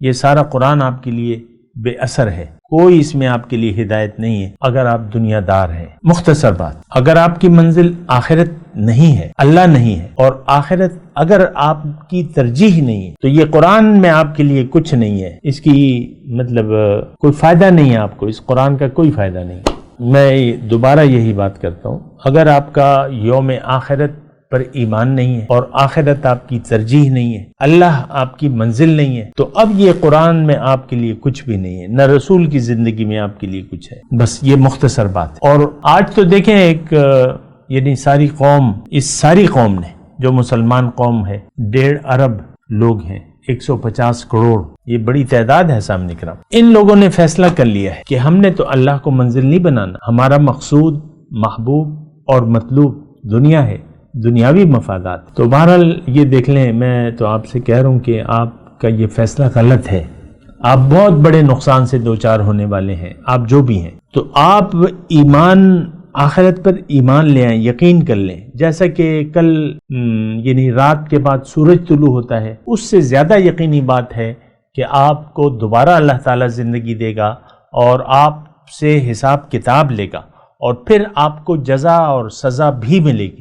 یہ سارا قرآن آپ کے لیے بے اثر ہے، کوئی اس میں آپ کے لیے ہدایت نہیں ہے اگر آپ دنیا دار ہیں۔ مختصر بات، اگر آپ کی منزل آخرت نہیں ہے، اللہ نہیں ہے، اور آخرت اگر آپ کی ترجیح نہیں ہے تو یہ قرآن میں آپ کے لیے کچھ نہیں ہے، اس کی مطلب کوئی فائدہ نہیں ہے، آپ کو اس قرآن کا کوئی فائدہ نہیں ہے۔ میں دوبارہ یہی بات کرتا ہوں، اگر آپ کا یوم آخرت پر ایمان نہیں ہے اور آخرت آپ کی ترجیح نہیں ہے، اللہ آپ کی منزل نہیں ہے، تو اب یہ قرآن میں آپ کے لیے کچھ بھی نہیں ہے، نہ رسول کی زندگی میں آپ کے لیے کچھ ہے۔ بس یہ مختصر بات ہے۔ اور آج تو دیکھیں ایک یعنی ساری قوم، اس ساری قوم نے جو مسلمان قوم ہے 1.5 ارب لوگ ہیں، 150 کروڑ، یہ بڑی تعداد ہے سامنے کرام۔ ان لوگوں نے فیصلہ کر لیا ہے کہ ہم نے تو اللہ کو منزل نہیں بنانا، ہمارا مقصود، محبوب اور مطلوب دنیا ہے، دنیاوی مفادات۔ تو بہرحال یہ دیکھ لیں، میں تو آپ سے کہہ رہا ہوں کہ آپ کا یہ فیصلہ غلط ہے، آپ بہت بڑے نقصان سے دوچار ہونے والے ہیں، آپ جو بھی ہیں۔ تو آپ ایمان، آخرت پر ایمان لے آئیں، یقین کر لیں، جیسا کہ کل یعنی رات کے بعد سورج طلوع ہوتا ہے، اس سے زیادہ یقینی بات ہے کہ آپ کو دوبارہ اللہ تعالیٰ زندگی دے گا اور آپ سے حساب کتاب لے گا، اور پھر آپ کو جزا اور سزا بھی ملے گی۔